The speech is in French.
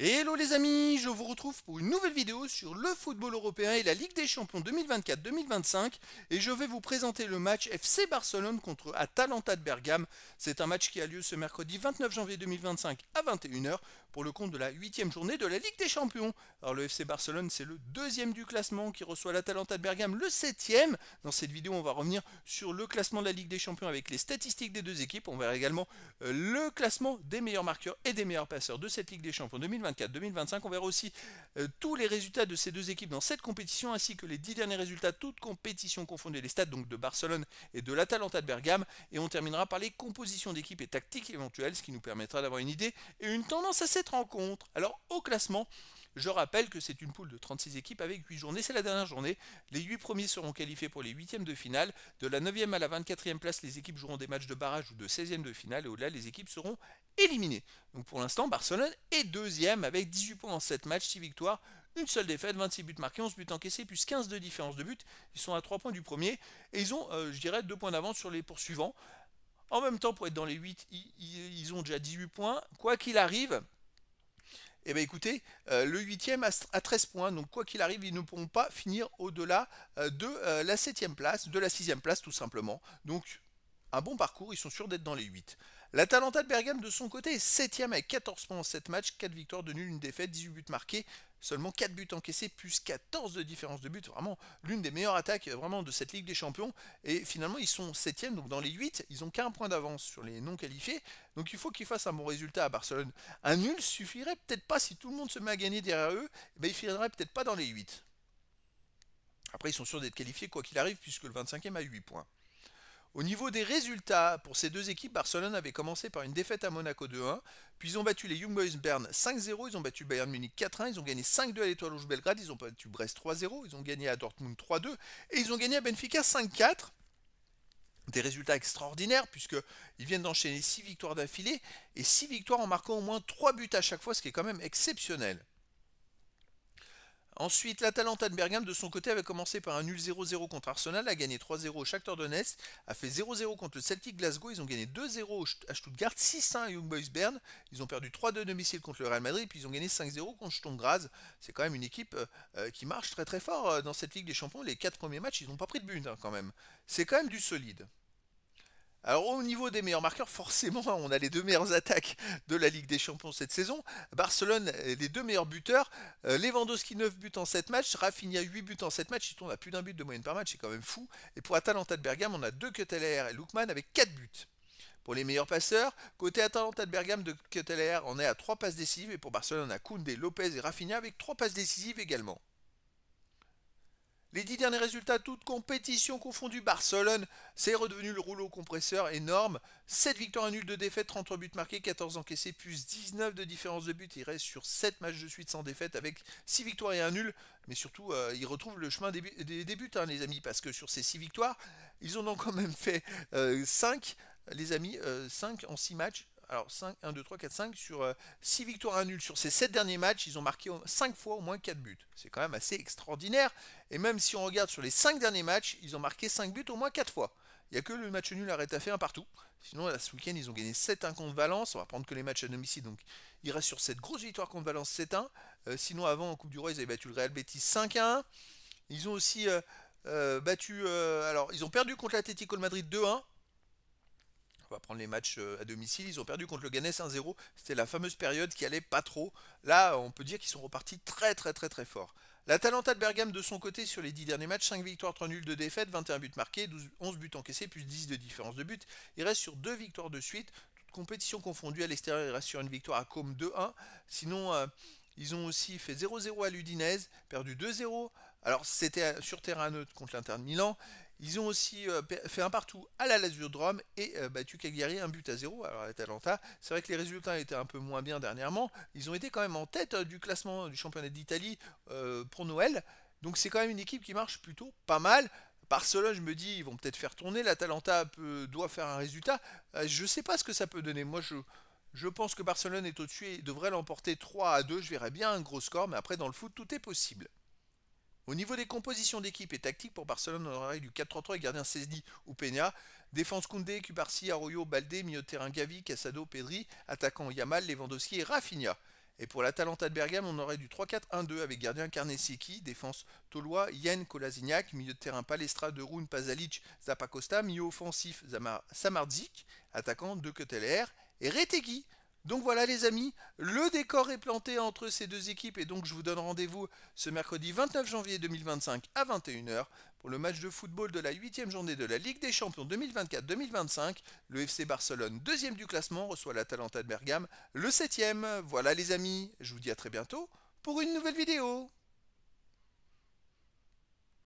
Hello les amis, je vous retrouve pour une nouvelle vidéo sur le football européen et la Ligue des Champions 2024-2025 et je vais vous présenter le match FC Barcelone contre Atalanta de Bergame. C'est un match qui a lieu ce mercredi 29 janvier 2025 à 21 h pour le compte de la 8e journée de la Ligue des Champions. Alors le FC Barcelone c'est le deuxième du classement qui reçoit l'Atalanta de Bergame le 7e. Dans cette vidéo on va revenir sur le classement de la Ligue des Champions avec les statistiques des deux équipes. On verra également le classement des meilleurs marqueurs et des meilleurs passeurs de cette Ligue des Champions 2024-2025. On verra aussi tous les résultats de ces deux équipes dans cette compétition ainsi que les 10 derniers résultats, toutes compétitions confondues, les stats donc de Barcelone et de l'Atalanta de Bergame. Et on terminera par les compositions d'équipes et tactiques éventuelles, ce qui nous permettra d'avoir une idée et une tendance à cette rencontre. Alors au classement, je rappelle que c'est une poule de 36 équipes avec 8 journées, c'est la dernière journée. Les 8 premiers seront qualifiés pour les 8e de finale. De la 9e à la 24e place, les équipes joueront des matchs de barrage ou de 16e de finale et au-delà, les équipes seront éliminées. Donc pour l'instant, Barcelone est deuxième avec 18 points en 7 matchs, 6 victoires, une seule défaite, 26 buts marqués, 11 buts encaissés, plus 15 de différence de but. Ils sont à 3 points du premier et ils ont, je dirais, 2 points d'avance sur les poursuivants. En même temps, pour être dans les 8, ils ont déjà 18 points. Quoi qu'il arrive, eh bien écoutez, le 8e a 13 points, donc quoi qu'il arrive, ils ne pourront pas finir au-delà de la 7e place, de la 6e place tout simplement. Donc un bon parcours, ils sont sûrs d'être dans les 8. L'Atalanta de Bergame de son côté est 7e avec 14 points en 7 matchs, 4 victoires, de nul, une défaite, 18 buts marqués, seulement 4 buts encaissés, plus 14 de différence de but. Vraiment l'une des meilleures attaques vraiment de cette Ligue des Champions. Et finalement, ils sont 7e, donc dans les 8, ils ont qu'un point d'avance sur les non qualifiés. Donc il faut qu'ils fassent un bon résultat à Barcelone. Un nul suffirait peut-être pas si tout le monde se met à gagner derrière eux, ben, ils finiraient peut-être pas dans les 8. Après, ils sont sûrs d'être qualifiés quoi qu'il arrive, puisque le 25e a 8 points. Au niveau des résultats, pour ces deux équipes, Barcelone avait commencé par une défaite à Monaco 2-1, puis ils ont battu les Young Boys Bern 5-0, ils ont battu Bayern Munich 4-1, ils ont gagné 5-2 à l'Étoile Rouge Belgrade, ils ont battu Brest 3-0, ils ont gagné à Dortmund 3-2, et ils ont gagné à Benfica 5-4. Des résultats extraordinaires puisqu'ils viennent d'enchaîner 6 victoires d'affilée et 6 victoires en marquant au moins 3 buts à chaque fois, ce qui est quand même exceptionnel. Ensuite, l'Atalanta de Bergame, de son côté, avait commencé par un nul 0-0 contre Arsenal, a gagné 3-0 au Shakhtar Donetsk, a fait 0-0 contre le Celtic Glasgow, ils ont gagné 2-0 à Stuttgart, 6-1 à Young Boys Bern, ils ont perdu 3-2 domicile contre le Real Madrid, puis ils ont gagné 5-0 contre Sturm Graz. C'est quand même une équipe qui marche très très fort dans cette Ligue des Champions. Les 4 premiers matchs, ils n'ont pas pris de but quand même. C'est quand même du solide. Alors au niveau des meilleurs marqueurs, forcément, on a les deux meilleures attaques de la Ligue des Champions cette saison. Barcelone, les deux meilleurs buteurs. Lewandowski 9 buts en 7 matchs, Rafinha 8 buts en 7 matchs, il tombe à plus d'un but de moyenne par match, c'est quand même fou. Et pour Atalanta de Bergame, on a deux Ketelaere et Lookman avec 4 buts. Pour les meilleurs passeurs, côté Atalanta de Bergame de Ketelaere, on est à 3 passes décisives et pour Barcelone, on a Koundé, Lopez et Rafinha avec 3 passes décisives également. Les 10 derniers résultats, toutes compétitions confondues, Barcelone, c'est redevenu le rouleau compresseur énorme. 7 victoires, 1 nul, 2 défaites, 33 buts marqués, 14 encaissés, plus 19 de différence de but. Il reste sur 7 matchs de suite sans défaite avec 6 victoires et 1 nul. Mais surtout, ils retrouvent le chemin des buts, hein, les amis, parce que sur ces 6 victoires, ils en ont quand même fait 5, les amis, 5 en 6 matchs. Alors 5, 1, 2, 3, 4, 5 sur 6 victoires, 1 nul. Sur ces 7 derniers matchs, ils ont marqué 5 fois au moins 4 buts. C'est quand même assez extraordinaire. Et même si on regarde sur les 5 derniers matchs, ils ont marqué 5 buts au moins 4 fois. Il n'y a que le match nul à Retafe un partout. Sinon, là, ce week-end, ils ont gagné 7-1 contre Valence. On va prendre que les matchs à domicile. Donc, ils restent sur cette grosse victoire contre Valence 7-1. Sinon, avant, en Coupe du Roi, ils avaient battu le Real Betis 5-1. Ils ont aussi battu... alors, ils ont perdu contre l'Atlético de Madrid 2-1. On va prendre les matchs à domicile. Ils ont perdu contre le Ganes 1-0. C'était la fameuse période qui allait pas trop. Là, on peut dire qu'ils sont repartis très très très très fort. L'Atalanta de Bergame de son côté sur les 10 derniers matchs, 5 victoires, 3 nuls, 2 défaites, 21 buts marqués, 11 buts encaissés, plus 10 de différence de but. Il reste sur 2 victoires de suite. Toute compétition confondue à l'extérieur, il reste sur une victoire à Com 2-1. Sinon, ils ont aussi fait 0-0 à l'Udinese, perdu 2-0. Alors c'était sur terrain neutre contre l'Inter de Milan. Ils ont aussi fait un partout à la Lazio de Rome et battu Cagliari 1-0. Alors l'Atalanta, c'est vrai que les résultats étaient un peu moins bien dernièrement. Ils ont été quand même en tête du classement du championnat d'Italie pour Noël. Donc c'est quand même une équipe qui marche plutôt pas mal. Barcelone, je me dis, ils vont peut-être faire tourner. L'Atalanta doit faire un résultat. Je ne sais pas ce que ça peut donner. Moi, je pense que Barcelone est au-dessus et devrait l'emporter 3-2. Je verrais bien un gros score, mais après, dans le foot, tout est possible. Au niveau des compositions d'équipe et tactique pour Barcelone, on aurait du 4-3-3 et gardien Cesny ou Peña. Défense Koundé, Cubarsí, Arroyo, Baldé, milieu de terrain Gavi, Casado, Pedri, attaquant Yamal, Lewandowski et Rafinha. Et pour l'Atalanta de Bergame, on aurait du 3-4-1-2 avec gardien Karnesecki, défense Tolois, Yen Kolasinac, milieu de terrain Palestra, De Roon, Pasalic, Zapacosta, milieu offensif Samardzik, attaquant De Ketelaere et Retegui. Donc voilà les amis, le décor est planté entre ces deux équipes et donc je vous donne rendez-vous ce mercredi 29 janvier 2025 à 21h pour le match de football de la 8e journée de la Ligue des Champions 2024-2025. Le FC Barcelone, deuxième du classement, reçoit l'Atalanta de Bergame, le 7e. Voilà les amis, je vous dis à très bientôt pour une nouvelle vidéo.